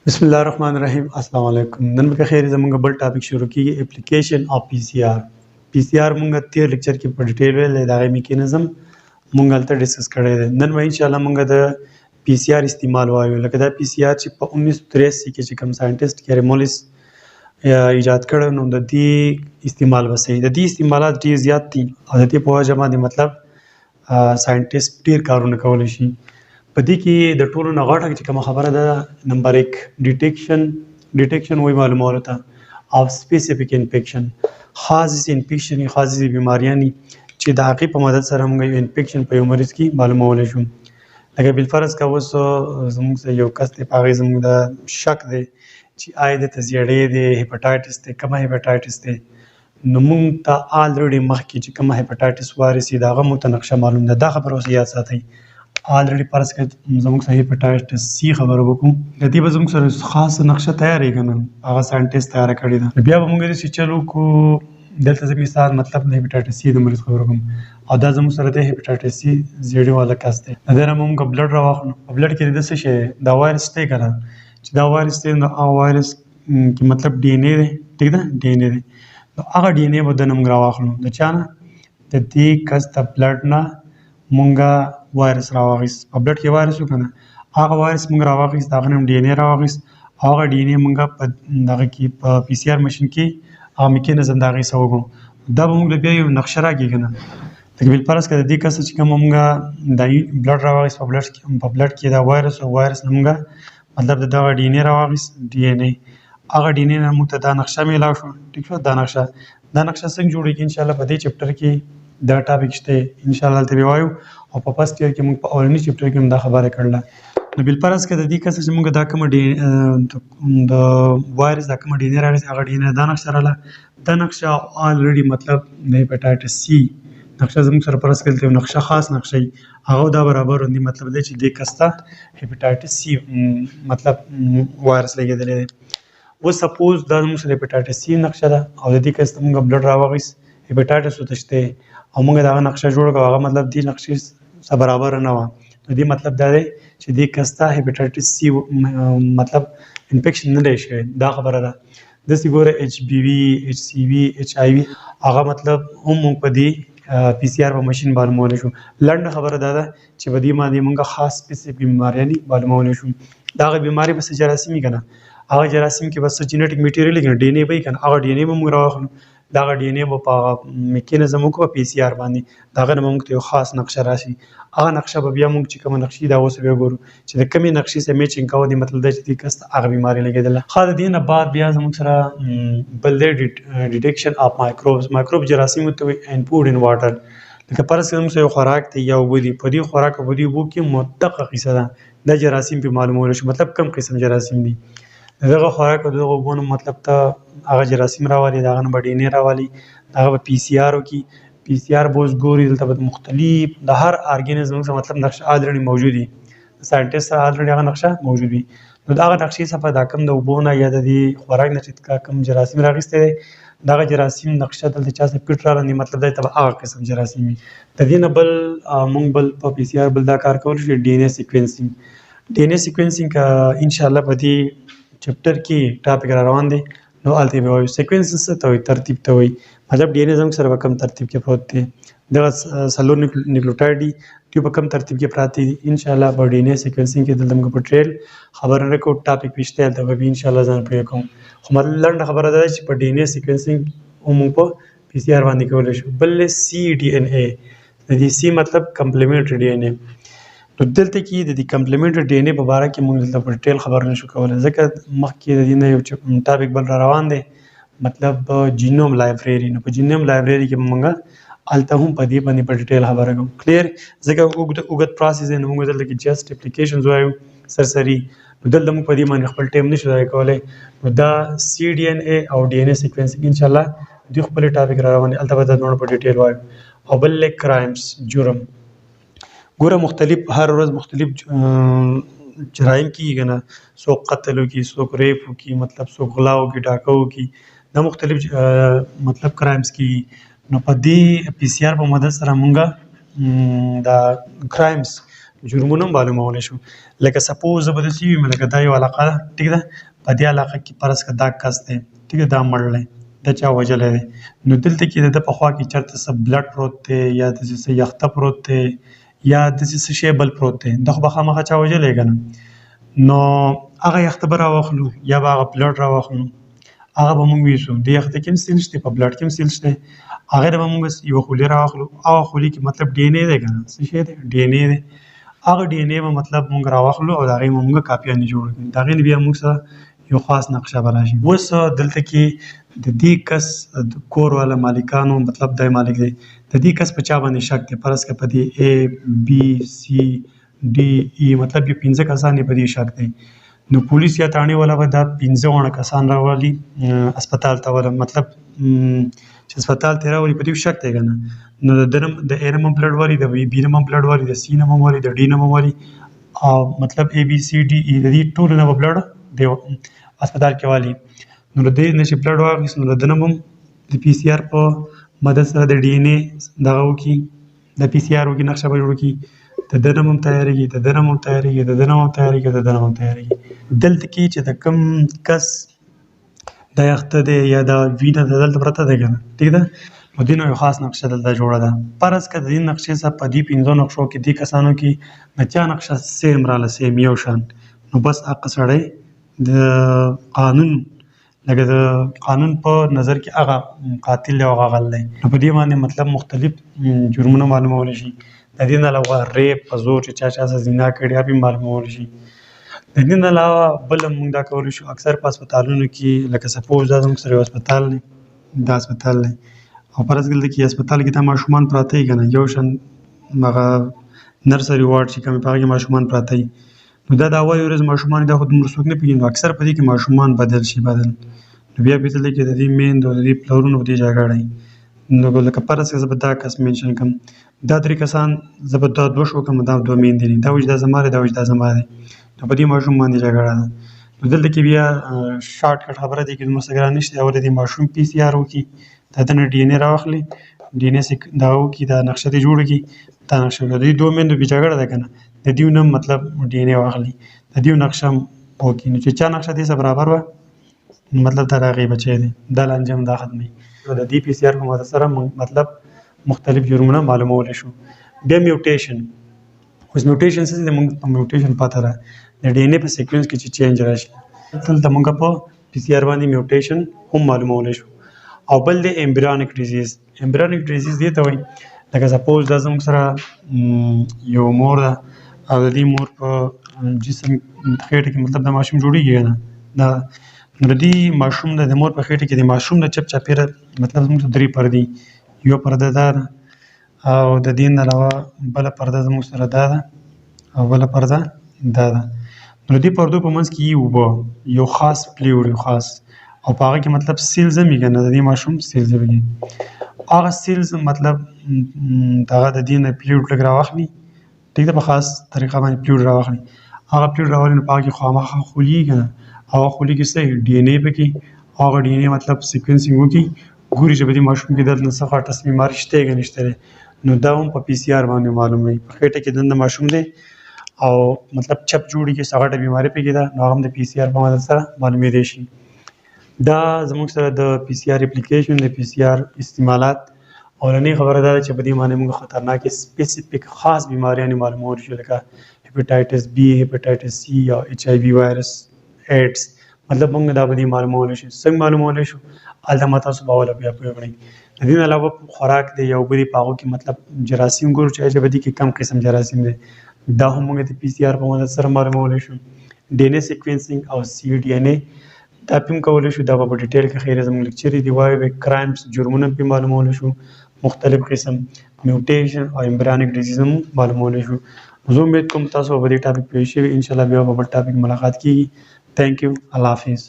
بسم الله الرحمن الرحیم. السلام علیکم. نن به خیر زموږ بل ټاپک شروع کیږي اپلیکیشن اف پی سی آر. پی سی آر مونږ تیر لیکچر کې په ډیټیل ویل دا غي میکانیزم مونږ هلته ډیسکس کړی دی. نن به ان شاء الله مونږ د پی سی آر استعمال وایو. لکه دا پی سی آر چې په 1983 کې چې کوم ساينټیست کیریمولیس ایجاد کړو نو د دې استعمال وسې د دې استعمالات ډیر زیات دي او د دې په وجه باندې مطلب ساينټیست ډیر کارونه کولی شي. په دې کې د ټولو نه غټه چې کومه خبره ده نمبر 1 ډیټیکشن وایي معلومولو ته او سپیسیفیک انفیکشن خاص انفیکشن خاص بیماریاں چې د هغې په مدد سره موږ انفیکشن په یو مریض کې معلومولی شو. لکه بالفرض که اوس زموږ یو کس دی په هغې زموږ د شک دی چې آیا دته زیړی دی هیپاټایټس دی کومه هیپاټایټس دی نو موږ ته آلریډي مخکې چې کومه هیپاټایټس وایرس وي د هغه موږ ته نقشه معلوم ده. دا خبره اوس یاد ساتئ. آلریډي فرض کړئ زموږ سره هیپاټایټس سی خبره وکړو د دې به زموږ سره خاصه نقشه تیارې که نه هغه ساینټیست تیاره کړې ده. بیا به موږ داسې چل وکړو دلته زه مثال مطلب د هیپاټایټس سی د مریض خبره کوم او دا زموږ سره د هیپاټایټس سی زیړی والا کس دی. د دې نه موږ بلډ راواخلو. په بلډ کې د څه شی دا وایرس دی که نه چې دا وایرس دی نو هغه وایرس کې مطلب ډي ان اے دی. ټیک ده ډي ان اے دی نو هغه ډي ان اے به د نه موږ راواخلو د چا نه د دې کس د بلډ نه مونږه وایرس راواخیست. په بلډ کې وایرس و که نه هغه وایرس مونږ راواخیست د هغه نه ډي ان اے راواخیست او هغه ډي ان اے مونږه په دغه کې په پی سی آر مشین کې هغه میکانیزم د هغې څه وکړو دا به مونږ بیا یو نقشه راکړي که نه. لکه بالفرض که د دې کس چې کومه مونږه دا بلډ راواخیست په بلډ کې دا وایرس او وایرس نه مونږه مطلب د دغه ډي ان اے راواخیست ډي ان اے هغه ډي ان اے نه مونږ ته دا نقشه میلاو شو. ټیک شو. دا نقشه څنګه جوړېږي انشاءالله په دې چپټر کې دا ټاپک شته انشاءالله هلته به وایو او په فرست ایئر کې موږ په اولني چپټر کې هم دا خبره کړله. نو بالفرض که د دې کس چې موږ دا کومه د وایرس دا کومه ډي ان اے راغېست هغه ډي ان اے دا نقشه راغله. دا نقشه آلریډي مطلب د هیپاټایټس سی نقشه زموږ سره فرض کړل یو نقشه خاص نقشه وي هغه دا برابر دی مطلب دی چې دې کس ته هیپاټایټس سی مطلب وایرس لګېدلی دی. اوس سپوز دا زموږ سره هیپاټایټس سی نقشه ده او د دې کس ته موږ بلډ راواخیست هیپاټایټس ورته شته او موږ د هغه نقشه جوړه کړه هغه مطلب دې نقشې سره برابر نه وه نو دې مطلب دا دی چې دې کس ته هیپاټایټس سی مطلب انفیکشن نه دی شوی. دا خبره ده. داسې ګوره ایچ بي وي ایچ سی وي ایچ آی وي هغه مطلب هم موږ په دې پی سی آر په مشین معلومولی شو. لنډه خبره دا ده چې په دې باندې موږ خاص سپیسیفیک بیماریانې معلومولی شو. د هغه بیمارۍ به څه جراثیم وي که نه هغه جراثیم کې به څه جینیټیک میټیریل وي که نه ډي ان اے به وي که نه هغه ډي ان اے به موږ راواخلو. دا هغه ډي ان اے به په هغه میکانیزم وکړو په پی سی آر باندې د هغه نه به موږ ته یو خاص نقشه راشي. هغه نقشه به بیا موږ چې کومه نقشې دا اوس بیا ګورو چې د کومې نقشې سره میچینګ کوو دې مطلب دا چې دې کس ته هغه بیماري لګېدله. ښه د دې نه بعد بیا زموږ سره بل دی ډیټیکشن اف مایکروب جراثیم ورته وایي اینډ فود ان واټر. لکه فرض کړه زموږ سره یو خوراک دی یا اوبه دي په دې خوراک او په دې اوبو کې مطلقه قصه ده دا جراثیم پرې معلومولی شو مطلب کوم قسم جراثیم دي د دغه خوراک او د دغه اوبو نه مطلب ته هغه جراثیم راولي د هغه نه به ډي ان اے راولي د هغه به پی سی آر وکړي. پی سی آر به اوس ګوري دلته به مختلف د هر ارګانیزم سره مطلب نقشه آلریډي موجود وي د ساینټیست سره آلریډي هغه نقشه موجود وي نو د هغه نقشې څخه دا کوم د اوبو نه یا د دې خوراک نه چې کوم جراثیم راغیستی دی دغه جراثیم نقشه دلته چا سره فټ راغلی مطلب دی ته به هغه قسم جراثیم وي. د دې نه بل موږ بل په پی سی آر بل دا کار کولی شو ډي ان اے سیکوینسینګ. ډي ان اے سیکوینسینګ انشاءالله په دې چپټر کې ټاپک را روان دی نو هلته به وایو. سیکوینس څه ته وایي ترتیب ته وایي مطلب ډي ان اے زموږ سره په کوم ترتیب کې پروت دی دغه څلور نیوکلیوټاید دي دوی په کوم ترتیب کې پراته دي. انشاءالله په ډي ان اے سیکوینسینګ کې دلته موږ په ټریل خبره نه کوو ټاپک پېشته هلته به انشاءالله ځان پوهه کوم خو مطلب لنډه خبره دا ده چې په ډي ان اے سیکوینسینګ هم موږ په پی سی آر باندې کولی شو. بل سی ډي ان اے د دې سی مطلب کمپلیمنټري ډي ان اے نو دلته کې د دې کمپلیمنټري ډي ان اے په باره کې موږ دلته په ډیټیل خبرې نشو کولی ځکه مخکې د دې نه یو ټاپک بل را روان دی مطلب جینوم لایبرري. نو په جینوم لایبرري کې موږ هلته هم په دې باندې په ډیټیل خبره کوو کلیر ځکه اوږد پروسس دی نو موږ دلته کې جسټ اپلیکیشنز وایو سرسري نو دلته موږ په دې باندې خپل ټایم نشو ضایع کولی. نو دا سی ډي ان اے او ډي ان اے سیکوینسینګ انشاءالله دوی خپلې ټاپک را روان دي هلته به دا دواړه په ډیټیل وایو. او بل لیک کرایمز جرم ګوره مختلف هر ورځ مختلف جرایم کیږي که نه څوک قتل وکړي څوک ریپ وکړي مطلب څوک غلا وکړي ډاکه وکړي دا مختلف مطلب کرایمز کیږي نو په دې پی سی آر په مدد سره مونږه دا کرایمز جرمونه معلومولی شو. لکه سپوز به داسې وي لکه دا یو علاقه ده، ټیک ده، په دې علاقه کې فرض کړه دا کس دی، ټیک ده، دا مړ دی، دا چا وژلی دی، نو دلته کې د ده په خوا کې چېرته څه بلډ پروت دی یا داسې څه یخته پروت دی یا داسې څه شی بل پروت دی، دا خو به خامخا چا وژلی که نه، نو هغه یخته به راواخلو یا به هغه بلډ راواخلو، هغه به مونږ ویسو د یخته کې هم سیل شته، په بلډ کې هم سیل شته، هغه نه به مونږ یوه خولۍ راواخلو، هغه خولۍ کې مطلب ډي ان اے دی که نه، څه شی دی، ډي ان اے دی، هغه ډي ان اے به مطلب مونږ راواخلو او د هغې به مونږ کاپیانې جوړه کړو، د هغې نه بیا مونږ سره یو خاص نقشه به راشي. اوس دلته کې د دې کس د کور والا مالکانو مطلب دی مالک دی، د دې کس په چا باندې شک دی، فرض کړه په دې اے بي سی ډي ای مطلب یو 5 کسان یې په دې شک دی، نو پولیس یا تاڼې والا به دا 15 وړه کسان راولي اسپتال ته ولا مطلب چې اسپتال ته راولي په دې شک دی که نه، نو د اے نه هم بلډ والي، د بي نه هم بلډ والي، د سی نه هم والي، د ډي نه هم والي، او مطلب اے بي سی ډي ای د دې ټولو نه به بلډ دی اسپتال کې والي، نو د دې نه چې بلډ واخیست نو د ده نه هم د پی سی آر په مدد سره د ډي ان اے دغه وکړي، د پی سی آر وکړي، نقشه به جوړه کړي، د ده نه هم تیارېږي، د ده نه هم تیارېږي، د ده نه هم تیارېږي، د ده نه هم تیارېږي. دلته کې چې د کوم کس دا یخته دی یا دا وینه ده دلته پرته ده که نه، ټیک ده، نو دې نه یو خاص نقشه دلته جوړه ده. فرض کړه د دې نقشې څخه په دې 15 نقشو کې دې کسانو کې د چا نقشه سیم راله، سیم یو شان، نو بس هغه سړی د قانون لکه د قانون په نظر کې هغه قاتل دی او هغه غل دی، نو په دې باندې مطلب مختلف جرمونه معلومولی شي. د دې نه علاوه ریپ په زور چې چا چا سره زنا کړې هغه هم معلومولی شي. د دې نه علاوه بله موږ دا کولی شو اکثر په اسپتالونو کې لکه سپوز دا زموږ سره یو اسپتال دی، دا اسپتال دی او فرض کړه دلته کې اسپتال کې دا ماشومان پراته وي که نه، یو شان هغه نرسري وارډ چې کوم په هغې کې ماشومان پراته وي، نو دا د اولې ورځې ماشومان دا خو دومره څوک نه پېژني، نو اکثر په دې کې ماشومان بدل شي، نو بیا په دې کې د دې میندو د دې پلرونو په دې جاګړی، نو لکه فرض کړه زه به دا کس مینشن کړم، دا 3 کسان زه به دا 2 شو کړم، دا 2 میندې دي، دا وایي دا زما دی، دا وایي دا زما دی، نو په دې ماشوم باندې جګړه ده. نو دلته کې بیا شارټ کټ خبره دی کې دومره څه ګران نشته، اول دې ماشوم پی سی آر وکړي، د ده نه ډي ان اے راواخلي، ډي ان اے دغه وکړي، دا نقشه دې جوړه کړي، دا نقشه د دې 2 میندو بې جګړه ده که نه، د دې نه مطلب ډي ان اے واخلي، د دې نقشه هم وکړي، نو چې چا نقشه دې سره برابر وه مطلب دا د هغې بچی دی، دا لانجه هم دا ختموي. د دې پی سی آر په مدد سره مطلب مختلف جرمونه معلومولی شو. بیا میوټیشن، اوس میوټیشن څه دی، موږ په میوټیشن پته ده د ډي ان اے په سیکوینس کې چې چینج راشي، دلته موږ په پی سی آر باندې میوټیشن هم معلومولی شو. او بل دی ایمبریونیک ډیزیز. ایمبریونیک ډیزیز دې ته وایي لکه سپوز دا زموږ سره یو مور ده او د دې مور په جسم خېټه کې مطلب د ماشوم جوړېږي که نه، دا نو د دې ماشوم د مور په خېټه کې د ماشوم د چپ چاپېره مطلب زموږ سره 3 پردې، یو پرده دا ده او د دې نه علاوه بله پرده زموږ سره دا ده او بله پرده دا ده، نو د دې پردو په منځ کې اوبه یو خاص فلویډ یو خاص او په هغه کې مطلب سیلز هم وي که نه، د دې ماشوم سیلز وي، هغه سیلز مطلب دغه د دې نه فلویډ لږ راواخلي، ټیک ده، په خاص طریقه باندې فلویډ راواخلي، هغه فلویډ راولي نو په هغه کې خامخا خولي که نه، هغه خولي کې څه ډي ان اے پکې، هغه ډي ان اے مطلب سیکوینسینګ وکړي، ګوري چې په دې ماشوم کې دلته څه غټس بیماري شته که نشته دی، نو دا هم په پی سی آر باندې معلوموي، په خېټه کې دنده ماشوم دی او مطلب چپ جوړېږي، څه غټه بیماري پکې ده، نو هغه هم د پی سی آر په مدد سره معلومېدی شي. دا زموږ سره د پی سی آر اپلیکیشن د پی سی آر استعمالات اولنۍ خبره دا ده چې په دې باندې موږ خطرناکې سپیسیفیک خاص بیماریانې معلومولی شو، لکه هیپاټایټس بي، هیپاټایټس سی یا ایچ آی وي وایرس، ایډز، مطلب موږ دا به دې معلومولی شو. څنګه معلومولی شو؟ هلته ما تاسو به اوله بیا پوه کړئ. د دې نه علاوه خوراک دی یا اوبه دي، په هغو کې مطلب جراثیم ګورو چې په دې کې کم قسم جراثیم دی، دا هم موږ د پی سی آر په مدد سره معلومولی شو. ډي ان اے سیکوینسینګ او سی ډي ان اے دا پې هم کولی شو، دا به په ډیټیل کې خیر زموږ لیکچرې دي وایو به کرایمز جرمونه پې معلومولی شو، مختلف قسم میوټیشن او ایمبریونیک ډیزیز هم معلومولی شو. زه امید کوم تاسو به په دې ټاپک پوه شوي، انشاءالله بیا په بل ټاپک ملاقات کېږي. تھینک یو، الله حافظ.